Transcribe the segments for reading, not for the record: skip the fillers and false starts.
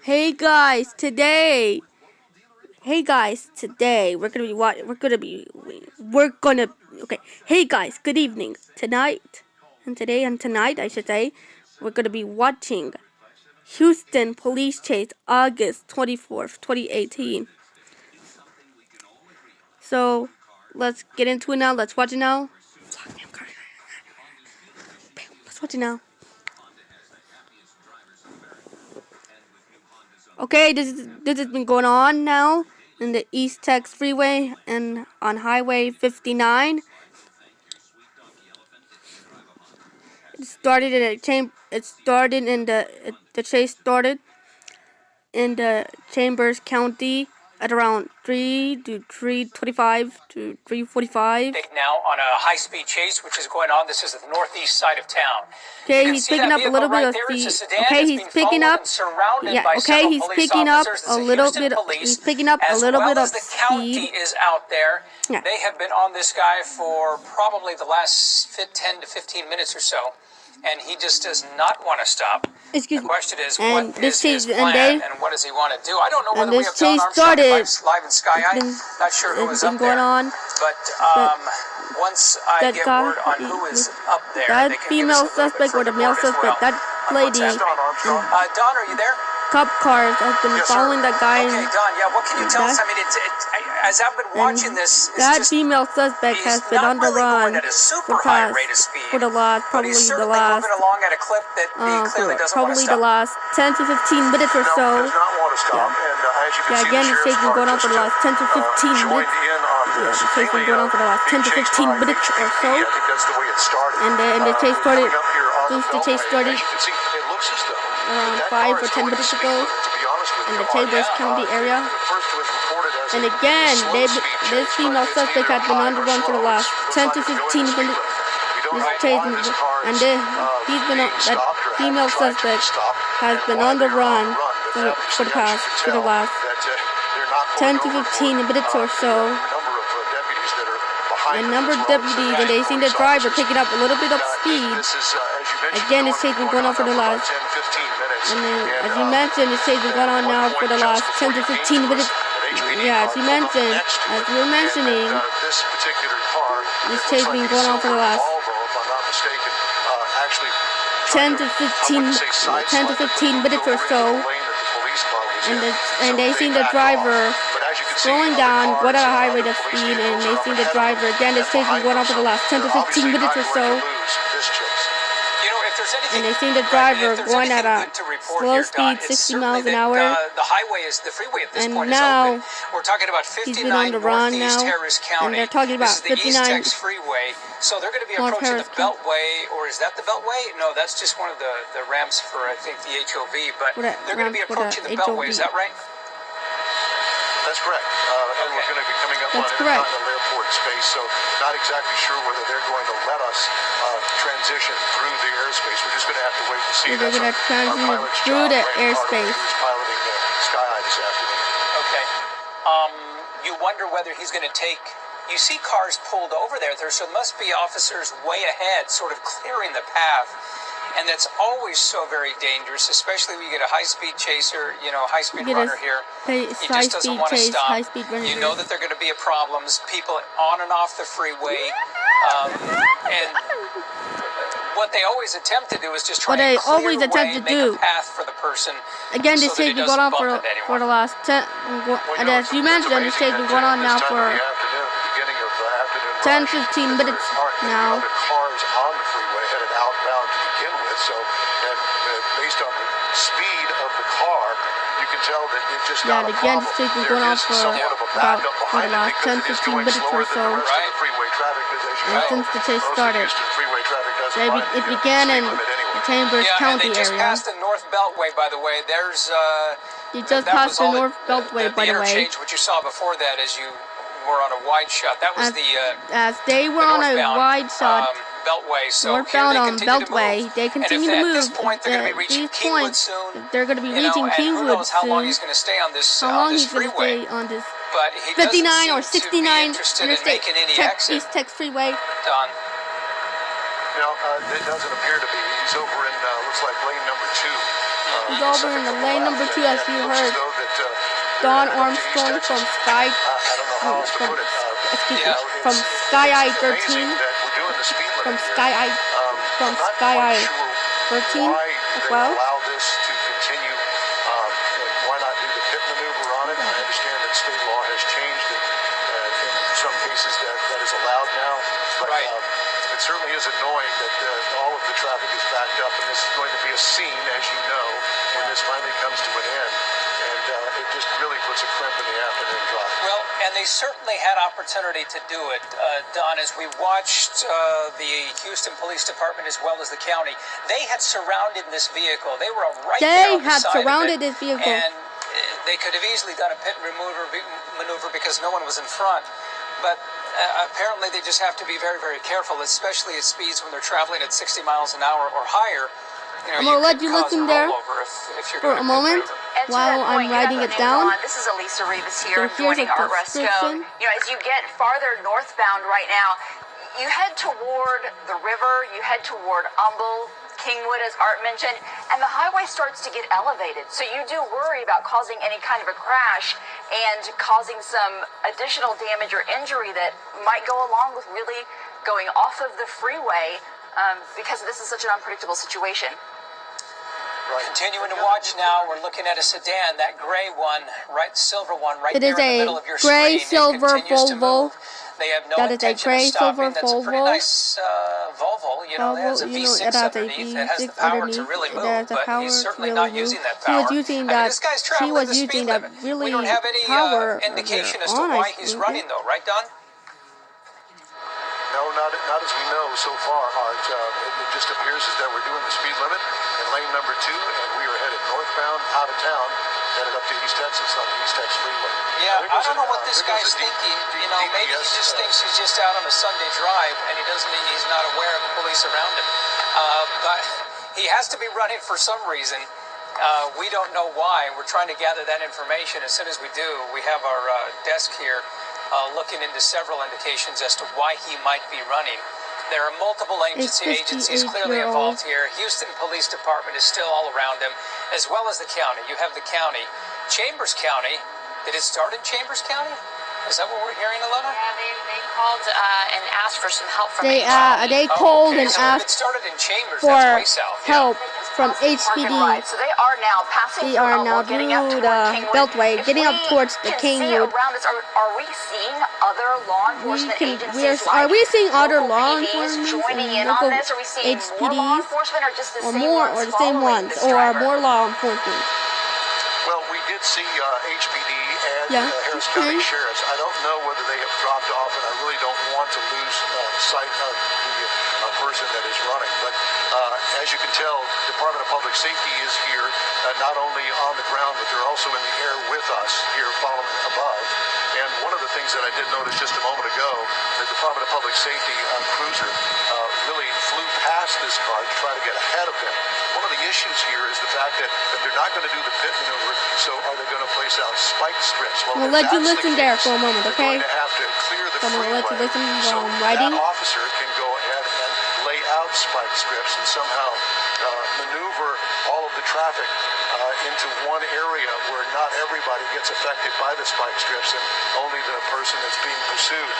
Hey guys, today okay. Hey guys, good evening. Tonight I should say, we're gonna be watching Houston Police Chase, August 24th, 2018. So let's get into it now. Let's watch it now. Let's watch it now. Okay, this has been going on now in the East Texas Freeway and on Highway 59. The chase started in the Chambers County at around 3 to 3:25 to 3:45. Now on a high-speed chase, which is going on. This is the northeast side of town. Okay, he's picking up a little bit of speed. Okay, he's picking up. Yeah. Okay, he's picking up a little bit. He's picking up a little bit of speed. The county is out there. Yeah. They have been on this guy for probably the last 10 to 15 minutes or so. And he just does not want to stop. The question is, what is his plan, and what does he want to do? I don't know whether we have John Armstrong live in Sky High. Not sure who is up there. But once I get word on who is up there, that female suspect or the male suspect, that lady. Don, are you there? Cop cars have been following that guy. Okay, Don, yeah, what can you tell us? I mean, as I've been watching this, that female suspect has been on the run for the last, probably the last 10 to 15 minutes or so. Yeah, again, the chase been going on for the last 10 to 15 minutes. Yeah, the chase been going on for the last 10 to 15 minutes or so. And the chase started, around 5 or 10 minutes ago in the Chambers County area. And again, this female suspect has been on the run for the last 10 to 15 minutes. That female suspect has been on the run for the last 10 to 15 minutes or so. And number of deputies, and they seen the driver picking up a little bit of speed. Again, this chase been going on for the last, and then, as you mentioned, this chase been going on now for the last 10 to 15 minutes. Yeah, as you were mentioning, this chase been going on for the last 10 to 15 minutes or so. And they seen the driver slowing down, going at a high rate of speed, and they seen the driver. Again, this chase been going on for the last 10 to 15 minutes or so. And they seen the driver going at a slow speed, 60 miles an hour. The freeway at this and point now, is open. We're talking about 59 he's been on the run now, and they're talking about 59 freeway. So they're going to be approaching the beltway, or is that the beltway? No, that's just one of the ramps for, I think, the HOV. But they're going to be approaching the beltway. Is that right? That's correct. And we're going to be coming up on Intercontinental Airport space, so not exactly sure whether they're going to let us transition through the airspace. We're just going to have to wait to see. They're going to transition through the airspace. Who's piloting the Sky High this afternoon. Okay. You wonder whether he's going to take. You see cars pulled over there. There must be officers way ahead, sort of clearing the path. And that's always so very dangerous, especially when you get a high-speed chaser, high-speed runner here. He just doesn't want to stop. You know that there are going to be problems, people on and off the freeway. And what they always attempt to do is just try to clear the way, make a path for the person. Again, this chase been going on for the last 10, and as you mentioned, this chase been going on now for 10, 15 minutes now. Cars on the freeway headed outbound to begin with, so and based on the speed of the car, you can tell that it just got a problem. This chase been going on for about the last 10, 15 minutes or so. And since the chase started, it began in the Chambers County area. Just passed the North Beltway, by the way. You just passed the North Beltway, by the way. What you saw before that, as you were on a wide shot. That was as they were on a wide shot. Beltway. So northbound on Beltway, they continue to move. At this point, they're going to be reaching Kingwood soon. They're going to be reaching Kingwood soon. How long he's going to stay on this freeway? How long he's going to stay on this 59 or 69 Interstate East Texas Freeway? Don. No, it doesn't appear to be. He's over in looks like lane number 2. He's over in the lane number 2, as you heard. Don Armstrong from Sky. From Sky Eye 13. From Sky Eye 13 as well. Allow this to continue. Why not do the pit maneuver on it? I understand that state law has changed in some cases that is allowed now. But it certainly is annoying that all of the traffic is backed up, and this is going to be a scene, as you know, when this finally comes to an end. And it just really puts a crimp in the afternoon drive. Well, and they certainly had opportunity to do it, Don. As we watched the Houston Police Department as well as the county, they had surrounded this vehicle. They were right there on the side of it, this vehicle. And they could have easily done a pit maneuver because no one was in front. But apparently they just have to be very, very careful, especially at speeds when they're traveling at 60 miles an hour or higher. I'm going to let you listen there for a moment while I'm writing it down. This is Alicia Rivas here joining our resto. As you get farther northbound right now, you head toward the river, you head toward Humble, Kingwood, as Art mentioned, and the highway starts to get elevated. So you do worry about causing any kind of a crash and causing some additional damage or injury that might go along with really going off of the freeway because this is such an unpredictable situation. Continuing to watch now, we're looking at a sedan, that gray one, silver one, right there in the middle of your screen. It is a gray silver Volvo. They have no intention of stopping. That's a pretty nice Volvo. It has a V6 underneath. It has the power to really move, but he's certainly not using that power. This guy's traveling the speed limit. We don't have any indication as to why he's running, though, right, Don? No, not as we know so far, Art. It just appears as that we're doing the speed limit in lane number 2, and we are headed northbound out of town, headed up to East Texas on the East Texas Freeway. Yeah, I don't know what this guy's thinking. Maybe he just thinks he's just out on a Sunday drive, and he's not aware of the police around him. But he has to be running for some reason. We don't know why. We're trying to gather that information. As soon as we do, we have our desk here looking into several indications as to why he might be running. There are multiple agencies clearly involved here. Houston Police Department is still all around him, as well as the county. You have the county. Chambers County. Did it start in Chambers County? Is that what we're hearing, Alana? Yeah, they called and asked for some help from They called and asked started in Chambers, for that's way south. help from HPD. So they are now passing They are now through the beltway, getting up towards the Kingwood. Are we seeing other law enforcement agencies? Are we seeing other law enforcement joining in on this? Are we seeing more law enforcement, or just the same ones, or more law enforcement? Well, we did see HPD and Harris County Sheriffs. I don't know whether they have dropped off, and I really don't want to lose sight of the person that is running. But as you can tell, Department of Public Safety is here, not only on the ground, but they're also in the air with us here following above. And one of the things that I did notice just a moment ago, the Department of Public Safety cruiser really flew past this car to try to get ahead of them. One of the issues here is the fact that they're not going to do the pit maneuver, so are they going to place out spike strips? Well, we'll let you listen there for a moment, okay? They're going to have to clear the freeway, let you listen so while I'm writing. that officer can go ahead and lay out spike strips and somehow maneuver all of the traffic into one area where not everybody gets affected by the spike strips and only the person that's being pursued.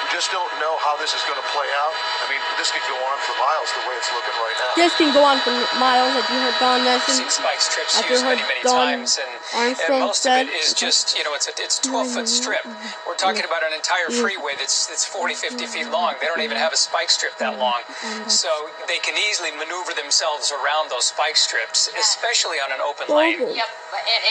We just don't know how this is going to play out. I mean, this could go on for miles the way it's looking right now. This can go on for miles, as you heard Don mention. Spike strips used many times, and most of it is just, it's a 12-foot strip. We're talking about an entire freeway that's 40, 50 feet long. They don't even have a spike strip that long. So they can easily maneuver themselves around those spike strips, especially on an open lane. Yep, and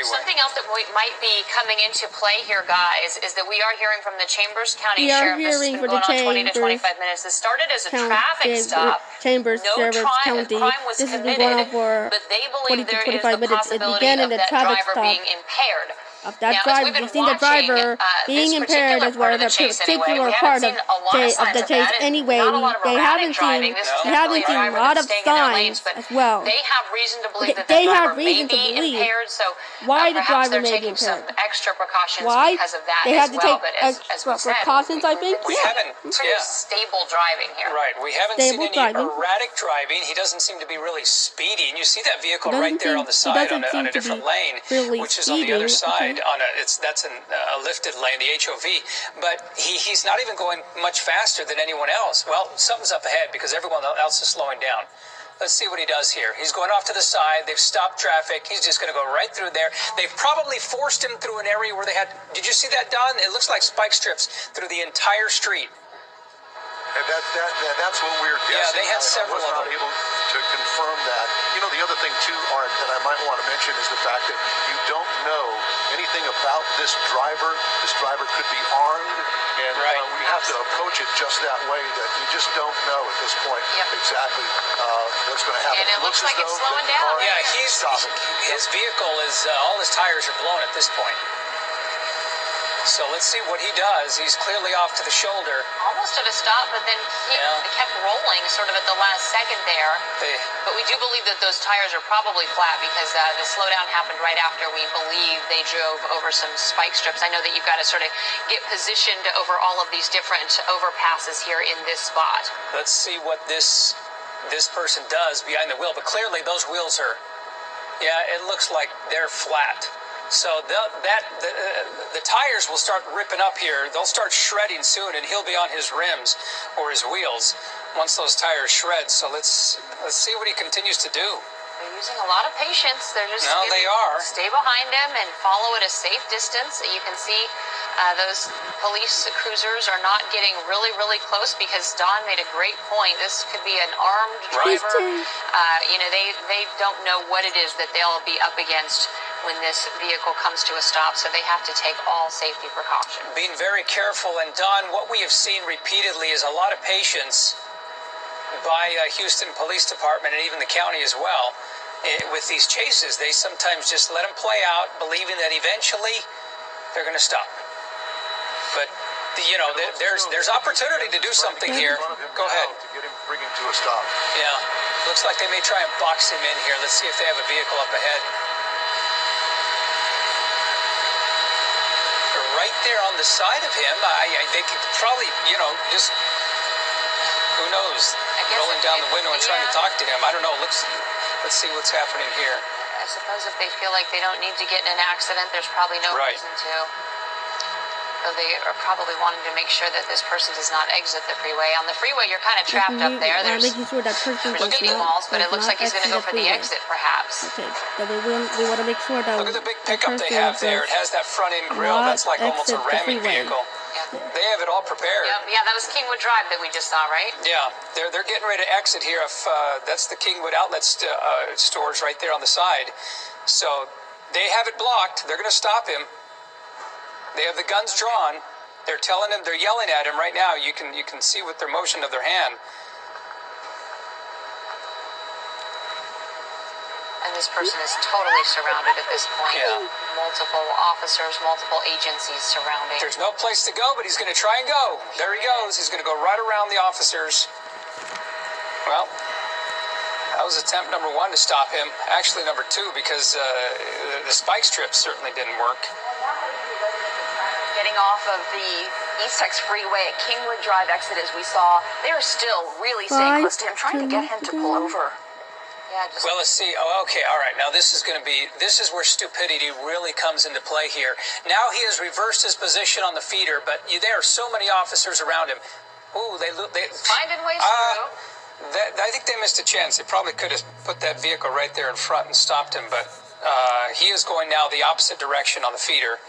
something else that might be coming into play here, guys, is that we are hearing from the Chambers County Sheriff. This has been going on 20 to 25 minutes. This started as a traffic stop. Chambers Sheriff County. Was this has been committed, going on for but they believe 20 to there is 25 the minutes. It possibility began in of the that traffic driver stop. being impaired. of that driver. We've seen the driver being impaired as well as a particular part of the chase. Anyway, they haven't seen a lot of signs as well. They have reason to believe that they the have driver reason may to be believe impaired, so why the driver they're may be taking some impaired. extra precautions Why? because of that They as have to well. take But as we said, precautions, I think. We haven't. pretty stable driving here. Right. We haven't Stable seen any driving. erratic driving. He doesn't seem to be really speedy. And you see that vehicle He right there doesn't on the seem- side he on doesn't a seem to different be lane, really which is on the other speeding. side. That's a lifted lane, the HOV. But he's not even going much faster than anyone else. Well, something's up ahead because everyone else is slowing down. Let's see what he does here. He's going off to the side. They've stopped traffic. He's just going to go right through there. They've probably forced him through an area where they had... Did you see that, Don? It looks like spike strips through the entire street. And that's what we're guessing. Yeah, they had several I was of not them. able to confirm that. You know, the other thing, too, Art, that I might want to mention is the fact that you don't know anything about this driver. This driver could be armed, and we have to approach it just that way, that you just don't know at this point exactly what's going to happen. And it looks like it's slowing down. Yeah, his vehicle is, all his tires are blown at this point. So let's see what he does. He's clearly off to the shoulder. Almost at a stop, but then he kept rolling sort of at the last second there. But we do believe that those tires are probably flat because the slowdown happened right after we believe they drove over some spike strips. I know that you've got to sort of get positioned over all of these different overpasses here in this spot. Let's see what this person does behind the wheel. But clearly those wheels are, it looks like they're flat. So the tires will start ripping up here. They'll start shredding soon, and he'll be on his rims or his wheels once those tires shred. So let's see what he continues to do. They're using a lot of patience. They're just they are. Stay behind him and follow at a safe distance. You can see those police cruisers are not getting really, really close because Don made a great point. This could be an armed driver. They don't know what it is that they'll be up against when this vehicle comes to a stop, so they have to take all safety precautions. Being very careful, and Don, what we have seen repeatedly is a lot of patience by Houston Police Department and even the county as well with these chases. They sometimes just let them play out, believing that eventually they're going to stop. But there's opportunity to do something here. Go ahead. To bring him to a stop. Yeah, looks like they may try and box him in here. Let's see if they have a vehicle up ahead. Right there on the side of him, they could probably, just, who knows, rolling down the window and trying to talk to him. I don't know. Let's see what's happening here. I suppose if they feel like they don't need to get in an accident, there's probably no reason to. So they are probably wanting to make sure that this person does not exit the freeway. On the freeway, you're kind of trapped up there. There's making sure that person does walls, but it looks like he's going to go for the exit, perhaps. Okay, so we want to make sure that. Look at the big pickup they have there. It has that front end grill. That's like almost a ramming vehicle. They have it all prepared. Yeah, that was Kingwood Drive that we just saw, right? Yeah, they're getting ready to exit here. That's the Kingwood outlet stores right there on the side. So they have it blocked. They're going to stop him. They have the guns drawn. They're telling him, they're yelling at him right now. You can see with their motion of their hand. And this person is totally surrounded at this point. Yeah. Multiple officers, multiple agencies surrounding. There's no place to go, but he's going to try and go. There he goes. He's going to go right around the officers. Well, that was attempt number 1 to stop him. Actually, number 2, because the spike strips certainly didn't work. Getting off of the East Tex Freeway at Kingwood Drive exit, as we saw, they're still really staying close to him, trying to get him to pull over. Yeah, well, let's see. Oh, okay, all right. Now this is where stupidity really comes into play here. Now he has reversed his position on the feeder, but there are so many officers around him. Ooh, they finding ways through. I think they missed a chance. They probably could have put that vehicle right there in front and stopped him, but he is going now the opposite direction on the feeder.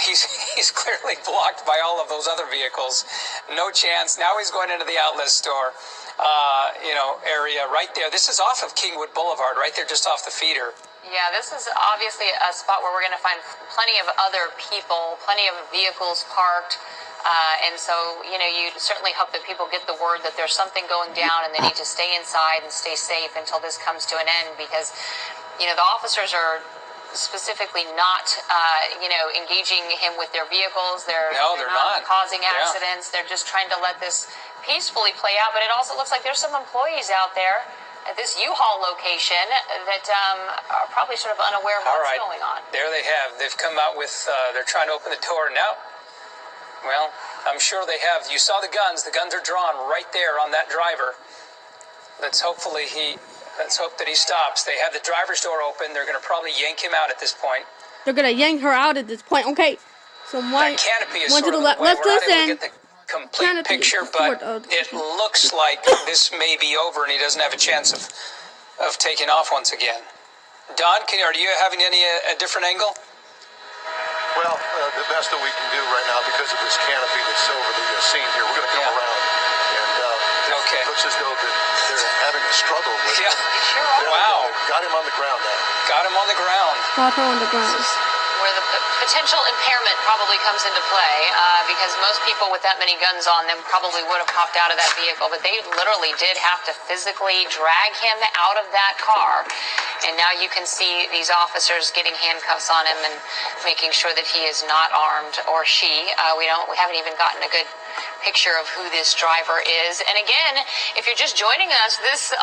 He's clearly blocked by all of those other vehicles. No chance. Now he's going into the outlet store, area right there. This is off of Kingwood Boulevard, right there, just off the feeder. Yeah, this is obviously a spot where we're going to find plenty of other people, plenty of vehicles parked. And so, you certainly hope that people get the word that there's something going down and they need to stay inside and stay safe until this comes to an end because, the officers are specifically not, engaging him with their vehicles. They're not causing accidents. They're just trying to let this peacefully play out. But it also looks like there's some employees out there at this U-Haul location that are probably sort of unaware of what's going on. There they have. They've come out with, they're trying to open the door now. Well, I'm sure they have. You saw the guns. The guns are drawn right there on that driver. Let's hope that he stops. They have the driver's door open. They're going to probably yank him out at this point. They're going to yank her out at this point. Okay. So that canopy is one sort to the of left. Let's listen. Complete picture, but it looks like this may be over and he doesn't have a chance of taking off once again. Don, are you having a different angle? Well, the best that we can do right now because of this canopy that's over the scene here, we're going to come around and it looks as though they're having a struggle with him. Wow. Got him on the ground now. Got him on the ground. Got her on the ground. Where the potential impairment probably comes into play, because most people with that many guns on them probably would have popped out of that vehicle, but they literally did have to physically drag him out of that car. And now you can see these officers getting handcuffs on him and making sure that he is not armed, or she. We haven't even gotten a good picture of who this driver is. And again, if you're just joining us, this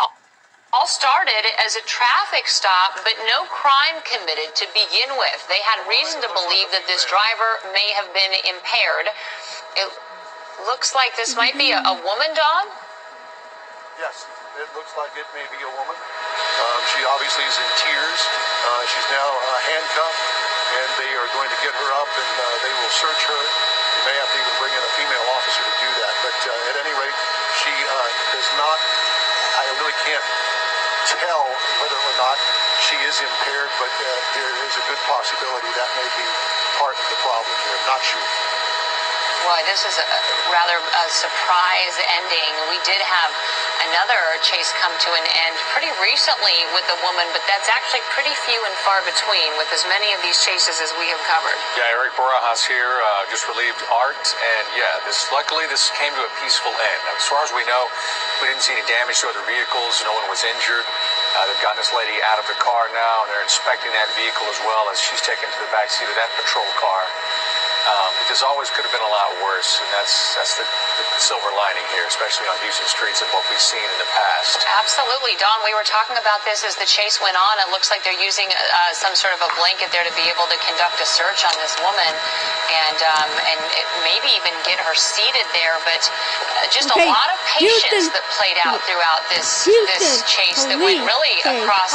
all started as a traffic stop, but no crime committed to begin with. They had reason to believe that this driver may have been impaired. It looks like this might be a woman, Don? Yes, it looks like it may be a woman. She obviously is in tears. She's now handcuffed, and they are going to get her up, and they will search her. They may have to even bring in a female officer to do that. But at any rate, she does not, I really can't tell whether or not she is impaired, but there is a good possibility that may be part of the problem here. I'm not sure. Boy, this is a rather surprise ending. We did have another chase come to an end pretty recently with a woman, but that's actually pretty few and far between with as many of these chases as we have covered. Yeah, Eric Barajas here, just relieved Art, and luckily this came to a peaceful end. As far as we know, we didn't see any damage to other vehicles, no one was injured. They've gotten this lady out of the car now, and they're inspecting that vehicle as well as she's taken to the backseat of that patrol car. This always could have been a lot worse, and that's the silver lining here, especially on Houston streets and what we've seen in the past. Absolutely, Don. We were talking about this as the chase went on. It looks like they're using some sort of a blanket there to be able to conduct a search on this woman, and maybe even get her seated there. But just a lot of patience that played out throughout this chase that went really across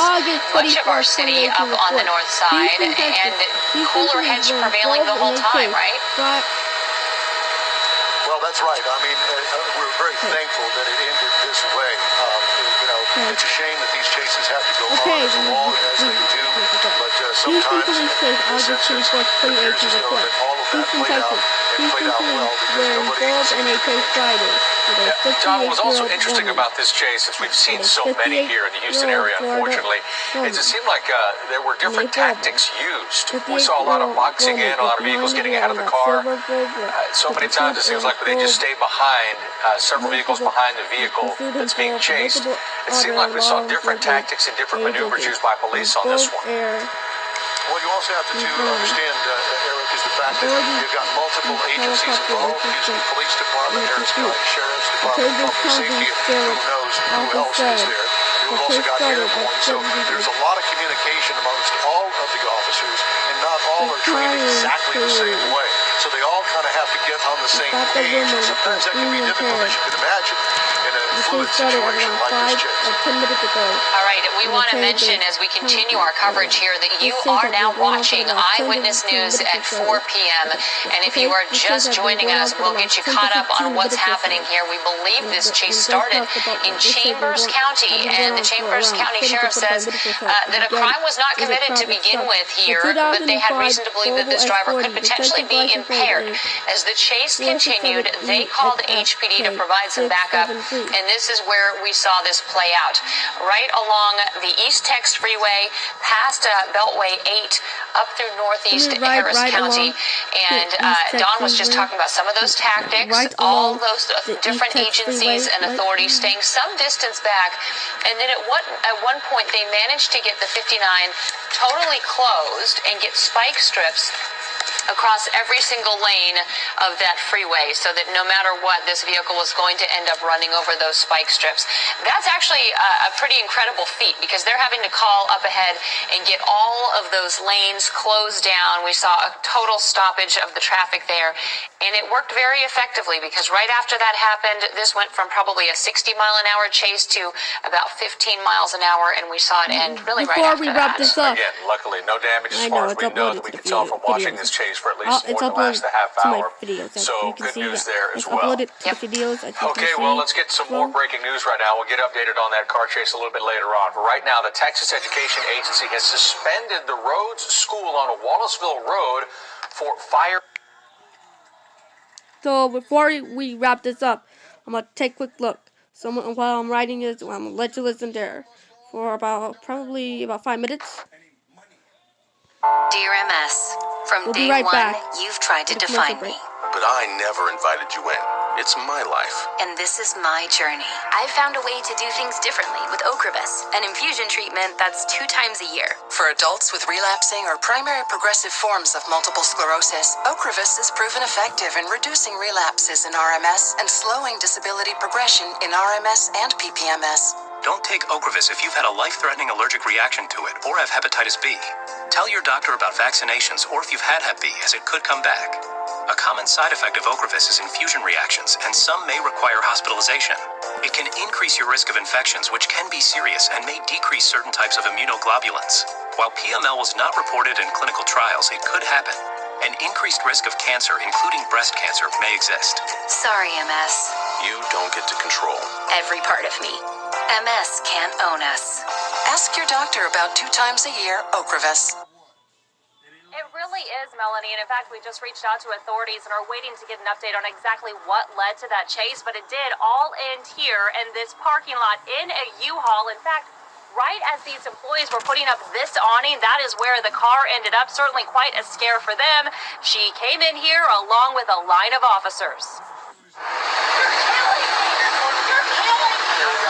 much of our city up on the north side, and cooler heads prevailing the whole time, right? Well, that's right. I mean, we're very thankful that it ended this way. It's a shame that these chases have to go on as long as they do, but sometimes Houston Police Force 28 report. Houston, Texas. Houston Police were involved in a chase Friday. Don, what was also interesting about this chase, as we've seen so many here in the Houston area, unfortunately, is it seemed like there were different tactics used. We saw a lot of boxing in, a lot of vehicles getting out of the car. So many times it seems like they just stay behind, several vehicles behind the vehicle that's being chased. It seemed like we saw different tactics and different maneuvers used by police on this one. What you also have to understand, Eric, is the fact that you've got multiple agencies involved. Houston Police Department, Harris County Sheriff's Department, Public Safety, and who knows who else is there. We've also got airborne, so there's a lot of communication amongst all of the officers, and not all are trained exactly the same way. So they all kind of have to get on the same page, and sometimes that can be difficult, as you can imagine, in a fluid situation like this chase. All right, we want to mention as we continue our coverage here that you are now watching Eyewitness News at 4 p.m. And if you are just joining us, we'll get you caught up on what's happening here. We believe this chase started in Chambers County, and the Chambers County Sheriff says that a crime was not committed to begin with here, but they had reason to believe that this driver could potentially be impaired. As the chase continued, they called HPD to provide some backup, and and this is where we saw this play out. Right along the East Tex Freeway, past Beltway 8, up through northeast Harris County. And Don was just talking about some of those tactics, all those different agencies and authorities staying some distance back. And then at one point, they managed to get the 59 totally closed and get spike strips across every single lane of that freeway, so that no matter what, this vehicle was going to end up running over those spike strips. That's actually a pretty incredible feat, because they're having to call up ahead and get all of those lanes closed down. We saw a total stoppage of the traffic there, and it worked very effectively, because right after that happened, this went from probably a 60-mile-an-hour chase to about 15 miles an hour, and we saw it end really right after that. Before we wrap this up, again, luckily no damage as far as we know that we can tell from watching this chase for at least more than the last half hour. So good news there as well. Okay, well, let's get some more breaking news right now. We'll get updated on that car chase a little bit later on. But right now, the Texas Education Agency has suspended the Rhodes School on Wallaceville Road for fire. So before we wrap this up, I'm going to take a quick look. So while I'm writing this, I'm going to let you listen there for probably about 5 minutes. Dear MS, from day one, you've tried to define me. But I never invited you in. It's my life. And this is my journey. I've found a way to do things differently with Ocrevus, an infusion treatment that's 2 times a year. For adults with relapsing or primary progressive forms of multiple sclerosis, Ocrevus is proven effective in reducing relapses in RMS and slowing disability progression in RMS and PPMS. Don't take Ocrevus if you've had a life-threatening allergic reaction to it or have hepatitis B. Tell your doctor about vaccinations or if you've had Hep B, as it could come back. A common side effect of Ocrevus is infusion reactions, and some may require hospitalization. It can increase your risk of infections, which can be serious and may decrease certain types of immunoglobulins. While PML was not reported in clinical trials, it could happen. An increased risk of cancer, including breast cancer, may exist. Sorry, MS. You don't get to control every part of me. MS can't own us. Ask your doctor about 2 times a year Ocrevus. It really is, Melanie, and in fact, we just reached out to authorities and are waiting to get an update on exactly what led to that chase, but it did all end here in this parking lot in a U-Haul. In fact, right as these employees were putting up this awning, that is where the car ended up. Certainly quite a scare for them. She came in here along with a line of officers.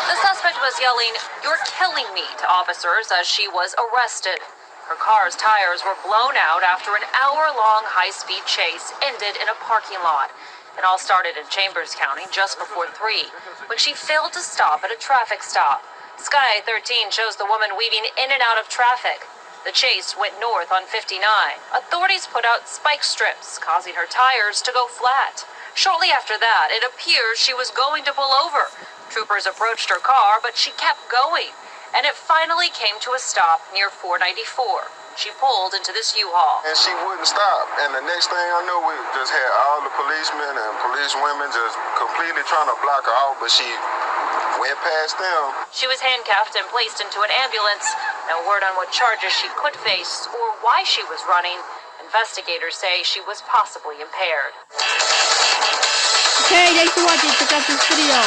The suspect was yelling, "You're killing me," to officers as she was arrested. Her car's tires were blown out after an hour-long high-speed chase ended in a parking lot. It all started in Chambers County just before 3, when she failed to stop at a traffic stop. Sky 13 shows the woman weaving in and out of traffic. The chase went north on 59. Authorities put out spike strips, causing her tires to go flat. Shortly after that, it appears she was going to pull over. Troopers approached her car, but she kept going, and it finally came to a stop near 494. She pulled into this U-Haul. And she wouldn't stop. And the next thing I know, we just had all the policemen and policewomen just completely trying to block her out, but she went past them. She was handcuffed and placed into an ambulance. No word on what charges she could face or why she was running. Investigators say she was possibly impaired. Okay, thanks for watching. Check out this video.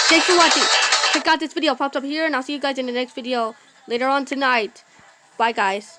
Thanks for watching. Check out this video. Pops up here, and I'll see you guys in the next video later on tonight. Bye, guys.